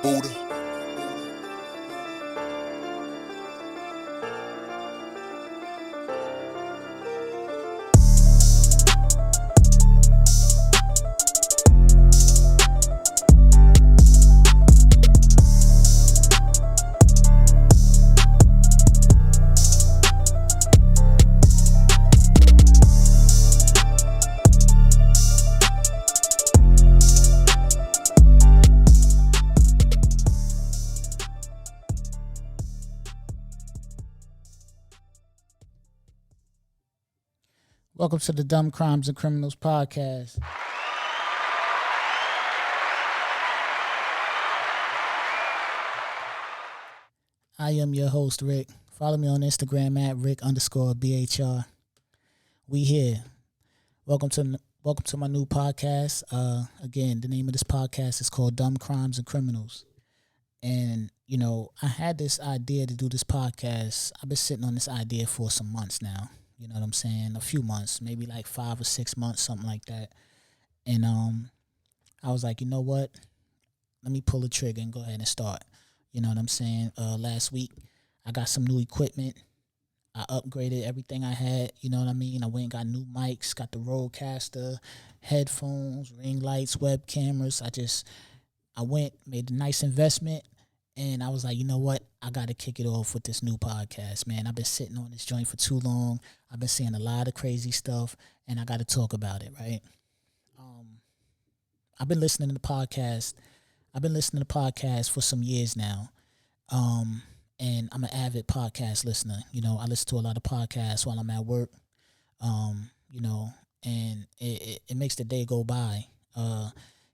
Buddha. Welcome to the Dumb Crimes and Criminals podcast. I am your host, Rick. Follow me on Instagram at Rick_BHR. We here. Welcome to my new podcast. Again, the name of this podcast is called Dumb Crimes and Criminals. And, I had this idea to do this podcast. I've been sitting on this idea for some months now. You know what I'm saying? A few months, maybe like 5 or 6 months, something like that. And I was like, you know what? Let me pull the trigger and go ahead and start. You know what I'm saying? Last week, I got some new equipment. I upgraded everything I had. You know what I mean? I went and got new mics, got the Rodecaster, headphones, ring lights, web cameras. I went, made a nice investment. And I was like, you know what? I got to kick it off with this new podcast, man. I've been sitting on this joint for too long. I've been seeing a lot of crazy stuff, and I got to talk about it, right? I've been listening to the podcast. I've been listening to podcasts for some years now. And I'm an avid podcast listener. I listen to a lot of podcasts while I'm at work. And it makes the day go by.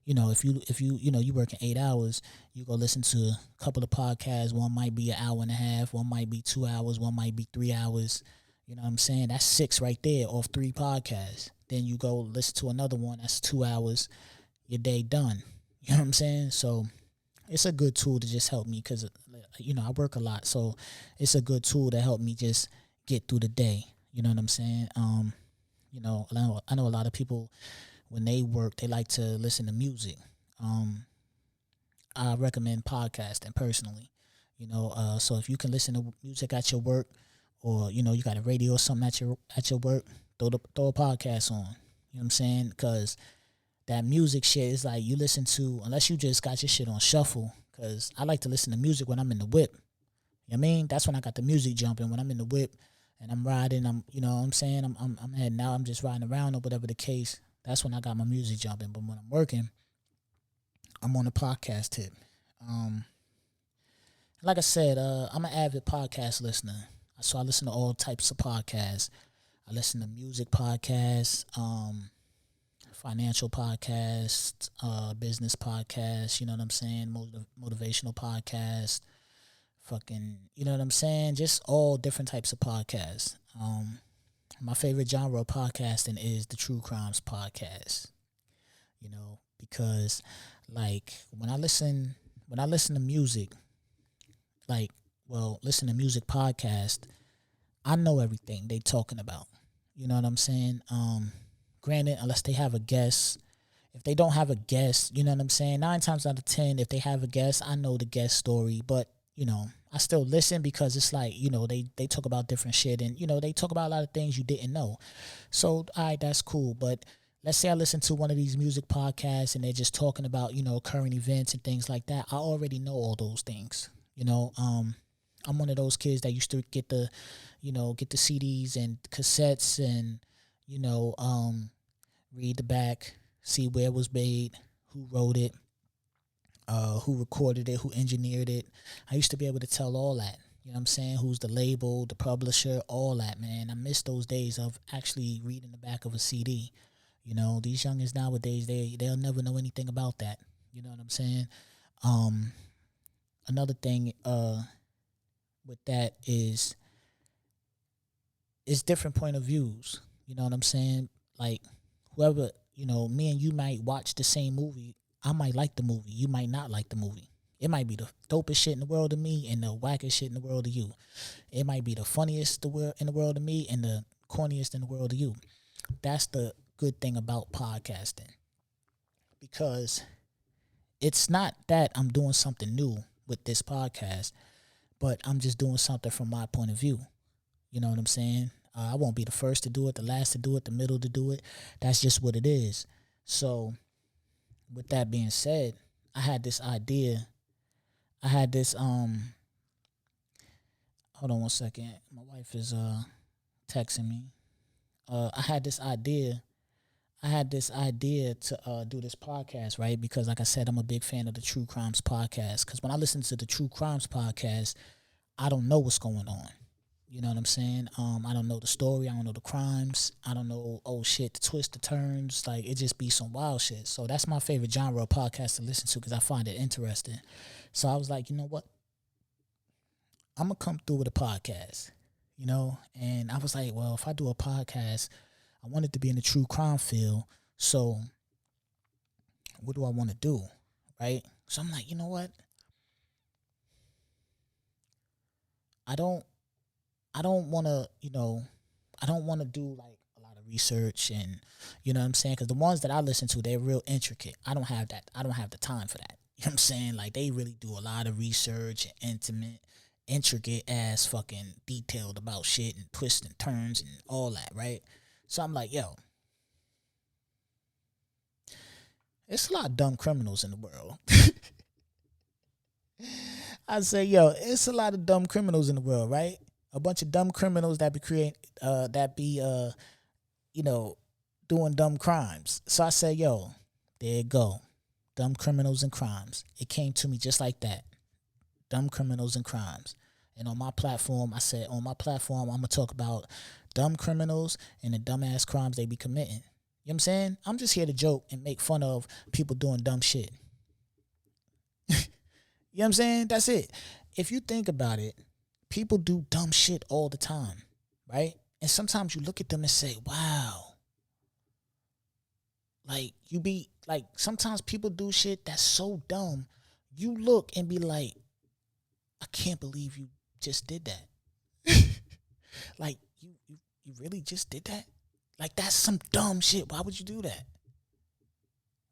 If you working 8 hours, you go listen to a couple of podcasts. One might be an hour and a half, one might be 2 hours, one might be 3 hours. You know what I'm saying? That's 6 right there off 3 podcasts. Then you go listen to another one, that's 2 hours, your day done. You know what I'm saying? So it's a good tool to just help me because, I work a lot. So it's a good tool to help me just get through the day. You know what I'm saying? I know a lot of people, when they work, they like to listen to music. I recommend podcasting personally. So if you can listen to music at your work, or you got a radio or something at your work, throw a podcast on. You know what I'm saying? Because that music shit is like you listen to, unless you just got your shit on shuffle. Because I like to listen to music when I'm in the whip. You know what I mean? That's when I got the music jumping, when I'm in the whip and I'm riding. You know what I'm saying? I'm heading out. I'm just riding around or whatever the case. That's when I got my music jumping. But when I'm working, I'm on a podcast tip. Like I said, I'm an avid podcast listener. So I listen to all types of podcasts. I listen to music podcasts, financial podcasts, business podcasts, you know what I'm saying? Motivational podcasts, you know what I'm saying? Just all different types of podcasts. My favorite genre of podcasting is the true crimes podcast. Because like when I listen to music, listen to music podcast, I know everything they talking about. You know what I'm saying? Granted, unless they have a guest. If they don't have a guest, you know what I'm saying? 9 times out of 10, if they have a guest, I know the guest story. But, I still listen because it's like, they talk about different shit. And, they talk about a lot of things you didn't know. So, all right, that's cool. But let's say I listen to one of these music podcasts and they're just talking about, current events and things like that. I already know all those things. I'm one of those kids that used to get the CDs and cassettes and, read the back, see where it was made, who wrote it, who recorded it, who engineered it. I used to be able to tell all that. You know what I'm saying? Who's the label, the publisher, all that, man. I miss those days of actually reading the back of a CD. These youngins nowadays, they'll never know anything about that. You know what I'm saying? Another thing with that is different point of views. You know what I'm saying? Like whoever, me and you might watch the same movie. I might like the movie. You might not like the movie. It might be the dopest shit in the world to me and the wackest shit in the world to you. It might be the funniest in the world to me and the corniest in the world to you. That's the good thing about podcasting. Because it's not that I'm doing something new with this podcast, but I'm just doing something from my point of view. You know what I'm saying? I won't be the first to do it, the last to do it, the middle to do it. That's just what it is. So with that being said, I had this idea. I had this, hold on one second. My wife is texting me. I had this idea to do this podcast, right? Because like I said, I'm a big fan of the True Crimes podcast. Because when I listen to the True Crimes podcast, I don't know what's going on. You know what I'm saying? I don't know the story. I don't know the crimes. I don't know, the twists, the turns. Like, it just be some wild shit. So that's my favorite genre of podcast to listen to because I find it interesting. So I was like, you know what? I'm going to come through with a podcast, you know? And I was like, well, if I do a podcast, I want it to be in the true crime field. So what do I want to do, right? So I'm like, you know what? I don't want to, I don't want to do like a lot of research and, you know what I'm saying? Because the ones that I listen to, they're real intricate. I don't have that. I don't have the time for that. You know what I'm saying? Like, they really do a lot of research and intricate ass fucking detailed about shit and twists and turns and all that, right? So I'm like, yo, it's a lot of dumb criminals in the world. I say, yo, it's a lot of dumb criminals in the world, right? A bunch of dumb criminals that be doing dumb crimes. So I said, yo, there you go. Dumb criminals and crimes. It came to me just like that. Dumb criminals and crimes. And on my platform, I said, I'm going to talk about dumb criminals and the dumbass crimes they be committing. You know what I'm saying? I'm just here to joke and make fun of people doing dumb shit. You know what I'm saying? That's it. If you think about it, people do dumb shit all the time, right? And sometimes you look at them and say, wow. Like, sometimes people do shit that's so dumb. You look and be like, I can't believe you just did that. Like, you really just did that? Like, that's some dumb shit. Why would you do that?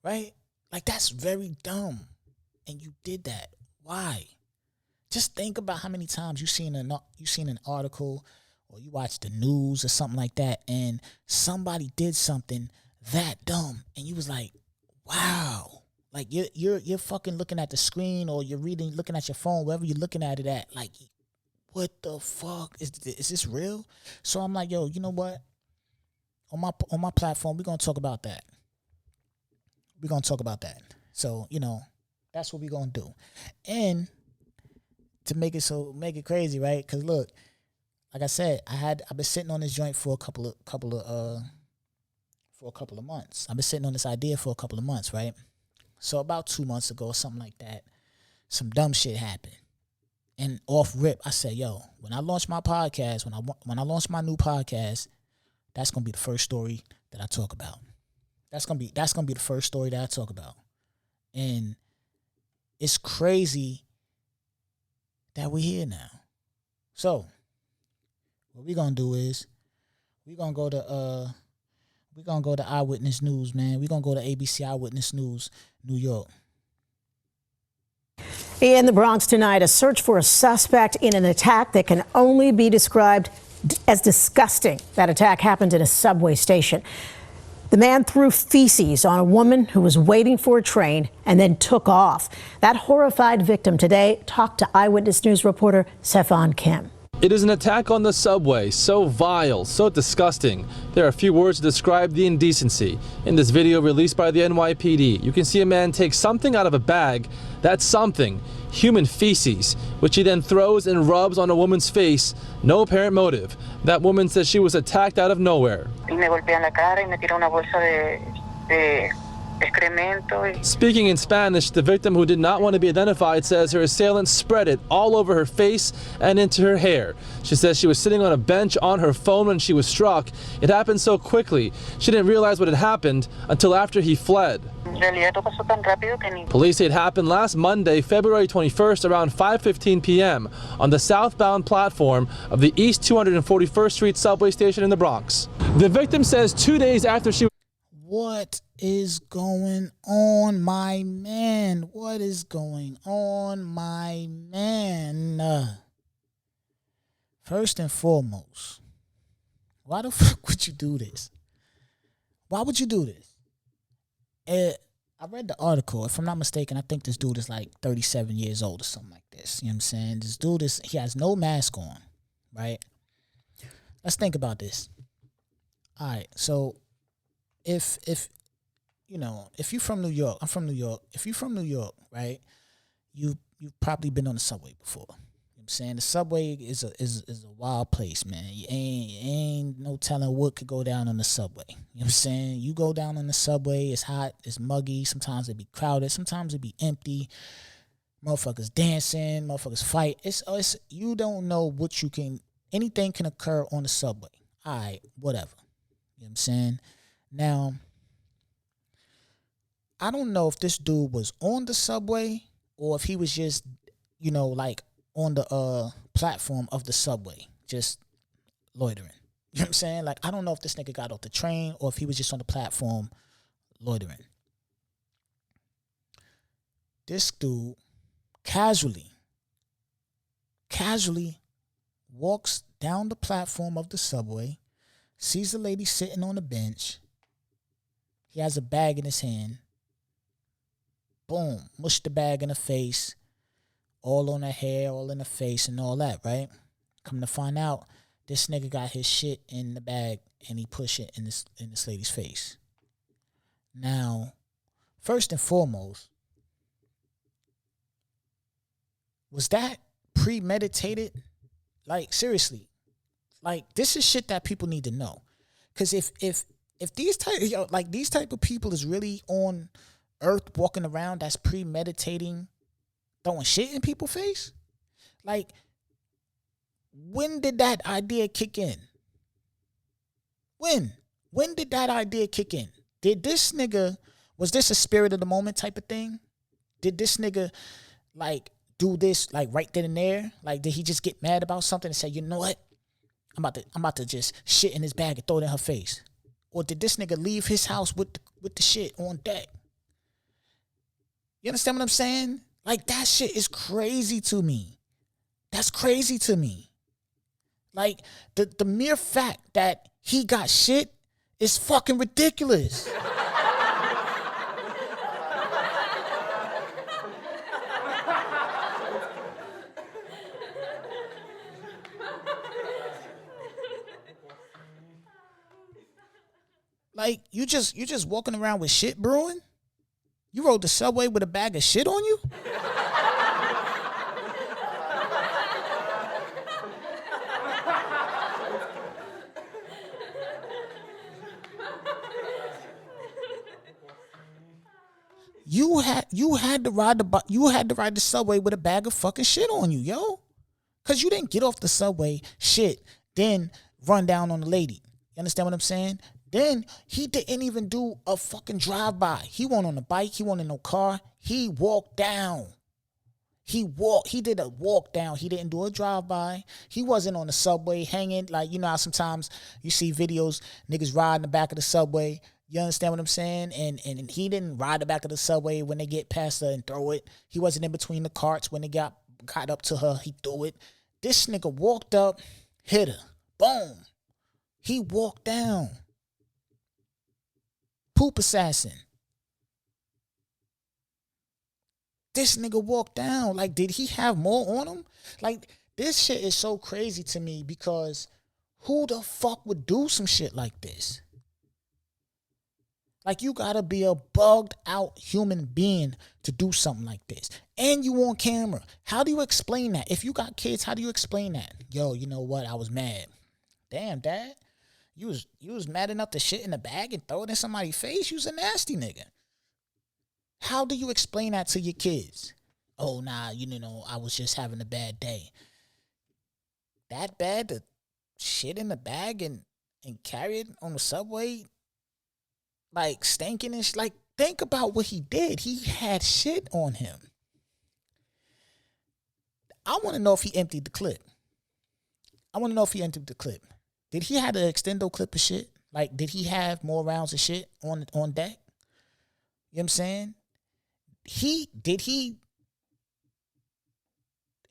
Right? Like, that's very dumb. And you did that. Why? Just think about how many times you've seen an article or you watch the news or something like that, and somebody did something that dumb, and you was like, wow. Like, you're fucking looking at the screen, or you're looking at your phone, wherever you're looking at it at, like, what the fuck? Is this real? So I'm like, yo, you know what? On my platform, we're gonna talk about that. So, that's what we're gonna do. And to make it crazy, right? Because look, like I said, I've been sitting on this joint for a couple of months. I've been sitting on this idea for a couple of months, right? So about 2 months ago, something like that, some dumb shit happened. And off rip, I said, yo, when I launch my podcast, when I launch my new podcast, that's gonna be the first story that I talk about. That's gonna be the first story that I talk about. And it's crazy that we're here now. So what we're gonna do is we're gonna go to Eyewitness News, man. We're gonna go to ABC Eyewitness News, New York. In the Bronx tonight, a search for a suspect in an attack that can only be described as disgusting. That attack happened in a subway station. The man threw feces on a woman who was waiting for a train and then took off. That horrified victim today talked to Eyewitness News reporter Stefan Kim. It is an attack on the subway, so vile, so disgusting. There are few words to describe the indecency. In this video released by the NYPD, you can see a man take something out of a bag. That's something, human feces, which he then throws and rubs on a woman's face. No apparent motive. That woman says she was attacked out of nowhere. Speaking in Spanish, the victim, who did not want to be identified, says her assailant spread it all over her face and into her hair. She says she was sitting on a bench on her phone when she was struck. It happened so quickly. She didn't realize what had happened until after he fled. Police say it happened last Monday, February 21st, around 5:15 p.m. on the southbound platform of the East 241st Street subway station in the Bronx. The victim says 2 days after she... What is going on, my man? What is going on, my man? First and foremost, why the fuck would you do this? Why would you do this? I read the article. If I'm not mistaken, I think this dude is like 37 years old or something like this. You know what I'm saying? This dude he has no mask on, right? Let's think about this. All right, so if you're from New York, I'm from New York. If you're from New York, right, you've probably been on the subway before. You know what I'm saying? The subway is a wild place, man. You ain't no telling what could go down on the subway. You know what I'm saying? You go down on the subway, it's hot, it's muggy, sometimes it be crowded, sometimes it be empty. Motherfuckers dancing, motherfuckers fight. It's you don't know anything can occur on the subway. All right, whatever. You know what I'm saying? Now, I don't know if this dude was on the subway or if he was just, like on the platform of the subway, just loitering. You know what I'm saying? Like, I don't know if this nigga got off the train or if he was just on the platform loitering. This dude casually walks down the platform of the subway, sees the lady sitting on the bench. He has a bag in his hand. Boom, mush the bag in her face, all on her hair, all in her face and all that, right? Come to find out, this nigga got his shit in the bag and he pushed it in this lady's face. Now, first and foremost, was that premeditated? Like, seriously. Like, this is shit that people need to know. Because if these type of people is really on earth walking around that's premeditating throwing shit in people's face, like, when did that idea kick in? When did that idea kick in? Was this a spirit of the moment type of thing? Did this nigga, like, do this, like, right then and there? Like, did he just get mad about something and say, you know what? I'm about to just shit in his bag and throw it in her face. Or did this nigga leave his house with the shit on deck? You understand what I'm saying? Like, that shit is crazy to me. That's crazy to me. Like, the mere fact that he got shit is fucking ridiculous. Like, you just walking around with shit brewing? You rode the subway with a bag of shit on you? You had to ride the subway with a bag of fucking shit on you, yo. Cause you didn't get off the subway, shit, then run down on the lady. You understand what I'm saying? Then he didn't even do a fucking drive-by. He wasn't on a bike. He wasn't in no car. He walked down. He did a walk down. He didn't do a drive-by. He wasn't on the subway hanging. Like, you know how sometimes you see videos, niggas ride in the back of the subway. You understand what I'm saying? And he didn't ride the back of the subway when they get past her and throw it. He wasn't in between the carts when they got up to her. He threw it. This nigga walked up, hit her. Boom. He walked down. Poop assassin. This nigga walked down. Like, did he have more on him? Like, this shit is so crazy to me because who the fuck would do some shit like this? Like, you gotta be a bugged out human being to do something like this. And you on camera. How do you explain that? If you got kids, how do you explain that? Yo, you know what? I was mad. Damn, Dad. You was mad enough to shit in the bag and throw it in somebody's face? You was a nasty nigga. How do you explain that to your kids? Oh, nah, you know, I was just having a bad day. That bad to shit in the bag and carry it on the subway? Like, stinking and shit? Like, think about what he did. He had shit on him. I want to know if he emptied the clip. Did he have an extendo clip of shit? Like, did he have more rounds of shit on deck? You know what I'm saying? Did he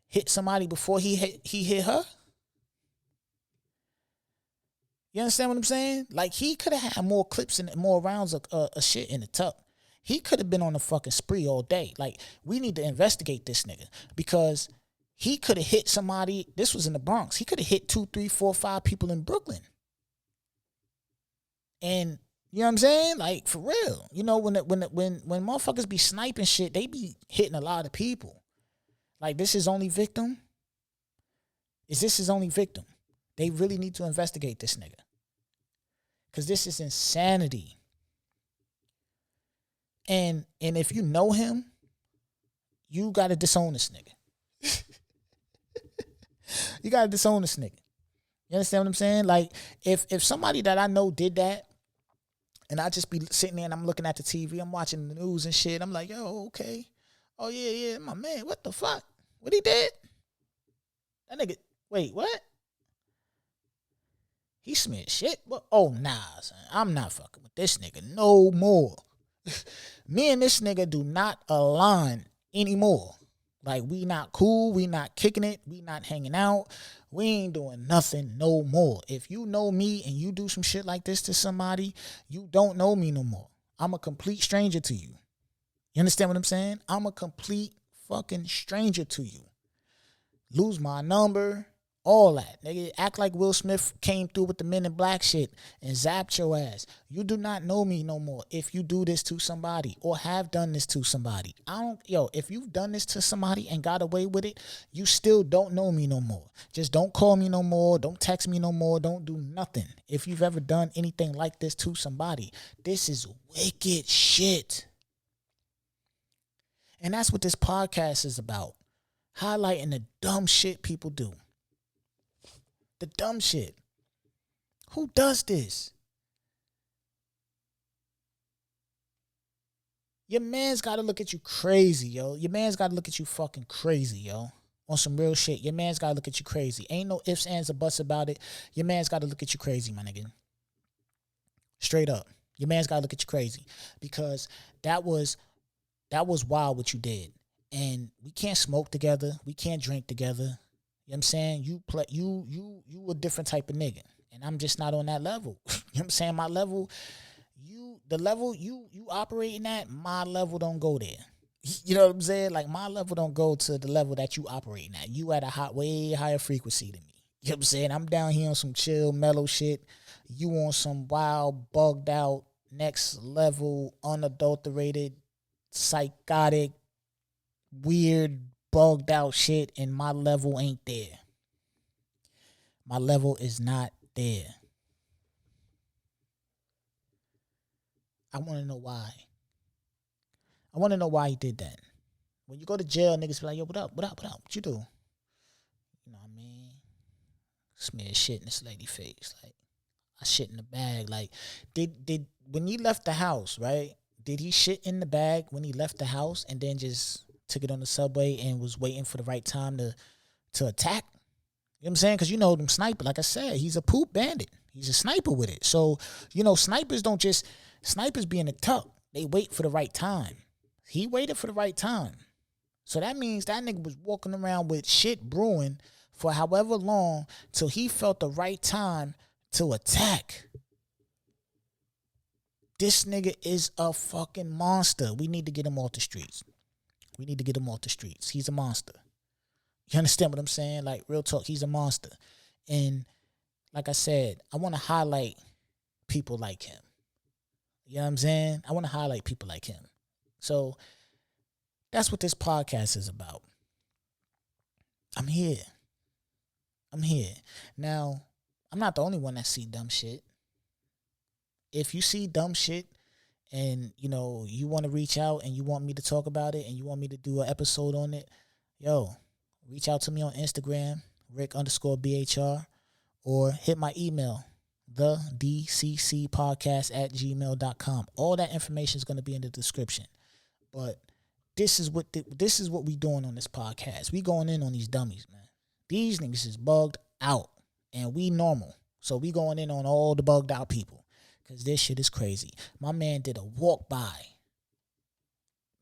hit somebody before he hit her? You understand what I'm saying? Like, he could have had more clips and more rounds of shit in the tuck. He could have been on a fucking spree all day. Like, we need to investigate this nigga because he could have hit somebody. This was in the Bronx. He could have hit 2, 3, 4, 5 people in Brooklyn. And you know what I'm saying? Like, for real. You know, when motherfuckers be sniping shit, they be hitting a lot of people. Like, this is only victim? Is this his only victim? They really need to investigate this nigga. Because this is insanity. And if you know him, you got to disown this nigga. You got to disown this nigga. You understand what I'm saying? Like, if somebody that I know did that, and I just be sitting there and I'm looking at the TV, I'm watching the news and shit, I'm like, yo, okay. Oh, yeah, my man, what the fuck? What he did? That nigga, wait, what? He smeared shit? What? Oh, nah, son. I'm not fucking with this nigga no more. Me and this nigga do not align anymore. Like, we not cool. We not kicking it. We not hanging out. We ain't doing nothing no more. If you know me and you do some shit like this to somebody, you don't know me no more. I'm a complete stranger to you. You understand what I'm saying? I'm a complete fucking stranger to you. Lose my number. All that. Nigga, act like Will Smith came through with the Men in Black shit and zapped your ass. You do not know me no more if you do this to somebody or have done this to somebody. If you've done this to somebody and got away with it, you still don't know me no more. Just don't call me no more. Don't text me no more. Don't do nothing. If you've ever done anything like this to somebody, this is wicked shit. And that's what this podcast is about. Highlighting the dumb shit people do. The dumb shit. Who does this? Your man's got to look at you crazy, yo. Your man's got to look at you fucking crazy, yo. On some real shit. Your man's got to look at you crazy. Ain't no ifs, ands, or buts about it. Your man's got to look at you crazy, my nigga. Straight up. Your man's got to look at you crazy. Because that was wild what you did. And we can't smoke together. We can't drink together. You know what I'm saying? You a different type of nigga. And I'm just not on that level. You know what I'm saying? My level, the level you operating at, my level don't go there. You know what I'm saying? Like, my level don't go to the level that you operating at. You at a way higher frequency than me. You know what I'm saying? I'm down here on some chill, mellow shit. You on some wild, bugged out, next level, unadulterated, psychotic, weird, bugged out shit, and my level ain't there. My level is not there. I want to know why. I want to know why he did that. When you go to jail, niggas be like, yo, what up? What you do? You know what I mean? Smear shit in this lady face. Like, I shit in the bag. Like, did when he left the house, right? Did he shit in the bag when he left the house and then just took it on the subway and was waiting for the right time to attack? You know what I'm saying? Because you know them sniper, like I said, he's a poop bandit. He's a sniper with it. So, you know, snipers be in the tuck. They wait for the right time. He waited for the right time. So that means that nigga was walking around with shit brewing for however long till he felt the right time to attack. This nigga is a fucking monster. We need to get him off the streets. He's a monster. You understand what I'm saying? Like, real talk, he's a monster. And like I said, I want to highlight people like him. You know what I'm saying? I want to highlight people like him. So that's what this podcast is about. I'm here. Now, I'm not the only one that see dumb shit. If you see dumb shit and, you know, you want to reach out and you want me to talk about it and you want me to do an episode on it, yo, reach out to me on Instagram, Rick_BHR, or hit my email, thedccpodcast@gmail.com. All that information is going to be in the description. But this is what we doing on this podcast. We going in on these dummies, man. These niggas is bugged out, and we normal. So we going in on all the bugged out people. because this shit is crazy. My man did a walk by,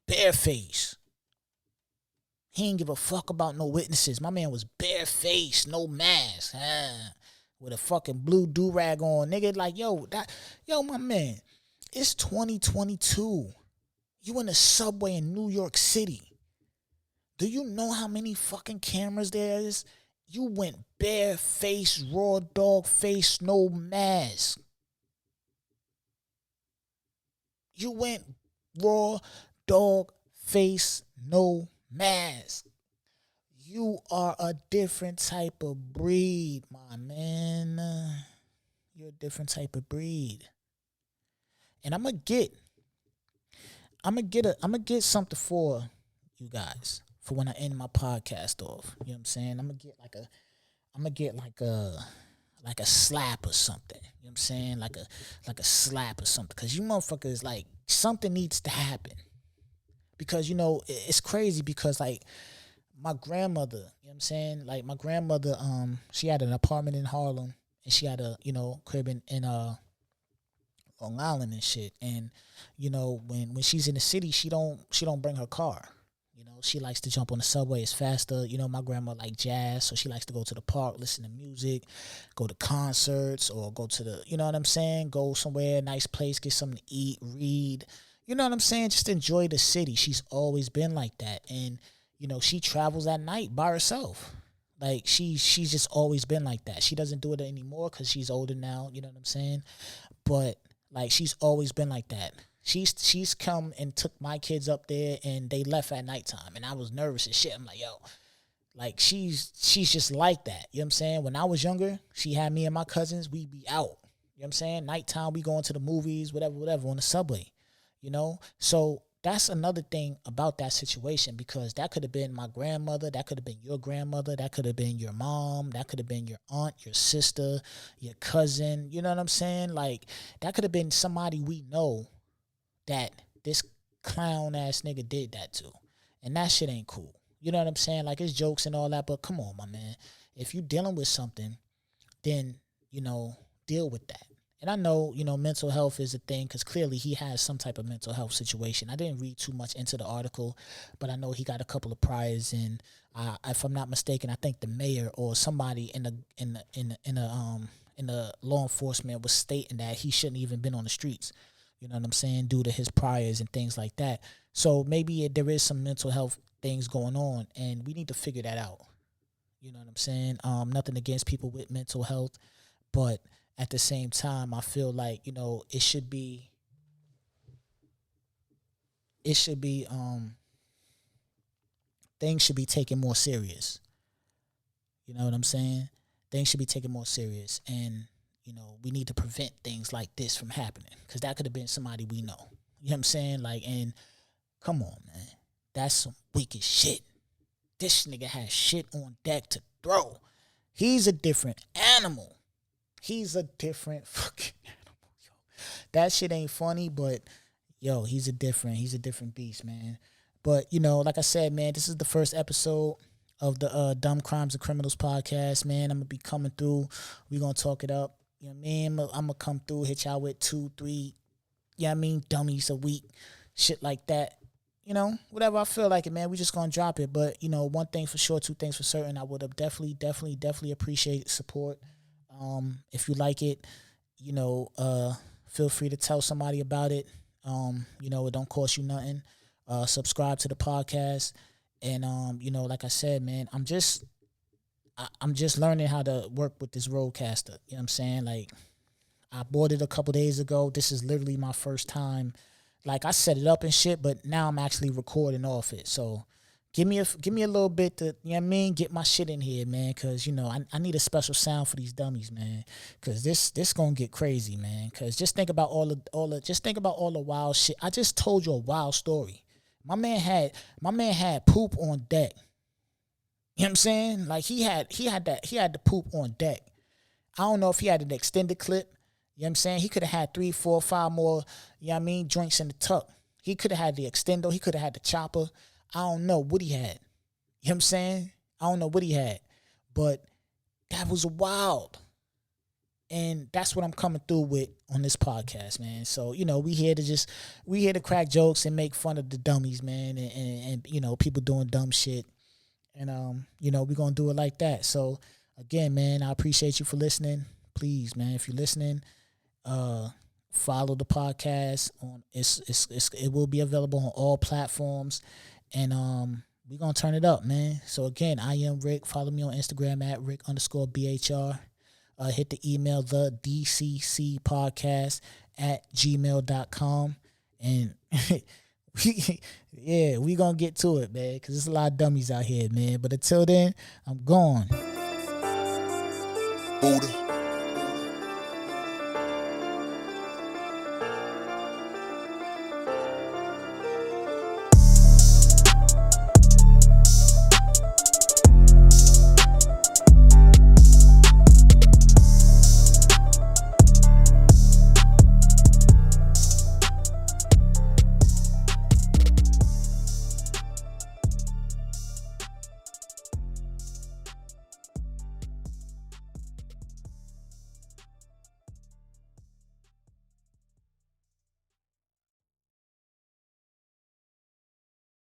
bareface. He didn't give a fuck about no witnesses. My man was bareface, no mask, with a fucking blue do-rag on. Nigga, like, yo, my man, it's 2022. You in the subway in New York City. Do you know how many fucking cameras there is? You went bareface, raw dog face, no mask. You went raw dog face, no mask. You are a different type of breed, my man. You're a different type of breed. And I'm gonna get something for you guys for when I end my podcast off. You know what I'm saying? I'm gonna get like a slap or something. You know what I'm saying? Like a slap or something. Cause you motherfuckers, like, something needs to happen. Because, you know, it's crazy because, like, my grandmother, you know what I'm saying? Like, my grandmother, she had an apartment in Harlem, and she had a, you know, crib in Long Island and shit. And, you know, when she's in the city, she don't bring her car. You know, she likes to jump on the subway. It's faster. You know, my grandma like jazz, so she likes to go to the park, listen to music, go to concerts, or go to the, you know what I'm saying? Go somewhere, nice place, get something to eat, read. You know what I'm saying? Just enjoy the city. She's always been like that. And, you know, she travels at night by herself. Like, she's just always been like that. She doesn't do it anymore because she's older now. You know what I'm saying? But, like, she's always been like that. She's come and took my kids up there, and they left at nighttime. And I was nervous as shit. I'm like, yo, like, she's just like that. You know what I'm saying? When I was younger, she had me and my cousins. We'd be out. You know what I'm saying? Nighttime, we going to the movies, whatever, on the subway. You know? So that's another thing about that situation, because that could have been my grandmother, that could have been your grandmother, that could have been your mom, that could have been your aunt, your sister, your cousin. You know what I'm saying? Like, that could have been somebody we know that this clown ass nigga did that to. And that shit ain't cool. You know what I'm saying? Like, it's jokes and all that, but come on, my man. If you dealing with something, then, you know, deal with that. And I know, you know, mental health is a thing, because clearly he has some type of mental health situation. I didn't read too much into the article, but I know he got a couple of priors, and if I'm not mistaken, I think the mayor or somebody in the law enforcement was stating that he shouldn't even been on the streets. You know what I'm saying? Due to his priors and things like that. So maybe there is some mental health things going on, and we need to figure that out. You know what I'm saying? Nothing against people with mental health, but at the same time, I feel like, you know, it should be things should be taken more serious. You know what I'm saying? Things should be taken more serious, and, you know, we need to prevent things like this from happening, because that could have been somebody we know. You know what I'm saying? Like, and come on, man, that's some wicked shit. This nigga has shit on deck to throw. He's a different animal. He's a different fucking animal, yo. That shit ain't funny, but, yo, he's a different beast, man. But, you know, like I said, man, this is the first episode of the Dumb Crimes and Criminals podcast, man. I'm going to be coming through. We're going to talk it up. You know what I mean? I'm going to come through, hit y'all with 2, 3, you know what I mean, dummies a week, shit like that. You know, whatever I feel like it, man, we just going to drop it. But, you know, one thing for sure, two things for certain, I would have definitely appreciate support. If you like it, you know, feel free to tell somebody about it. You know, it don't cost you nothing. Subscribe to the podcast. And, you know, like I said, man, I'm just learning how to work with this Rodecaster. You know what I'm saying? Like, I bought it a couple days ago. This is literally my first time. Like, I set it up and shit, but now I'm actually recording off it. So give me a little bit to, you know what I mean, get my shit in here, man, because, you know, I need a special sound for these dummies, man, because this gonna get crazy, man. Because just think about all the wild shit. I just told you a wild story. My man had poop on deck. You know what I'm saying? Like, he had the poop on deck. I don't know if he had an extended clip. You know what I'm saying? He could have had 3, 4, 5 more, you know what I mean, joints in the tuck. He could have had the extendo. He could have had the chopper. I don't know what he had. You know what I'm saying? I don't know what he had. But that was wild. And that's what I'm coming through with on this podcast, man. So, you know, we here to crack jokes and make fun of the dummies, man, and you know, people doing dumb shit. And you know, we're gonna do it like that. So again, man, I appreciate you for listening. Please, man, if you're listening, follow the podcast on it will be available on all platforms. And we're gonna turn it up, man. So again, I am Rick. Follow me on Instagram at Rick_BHR. Hit the email thedccpodcast at gmail.com. And yeah, we gonna get to it, man, because there's a lot of dummies out here, man. But until then, I'm gone. Buddha.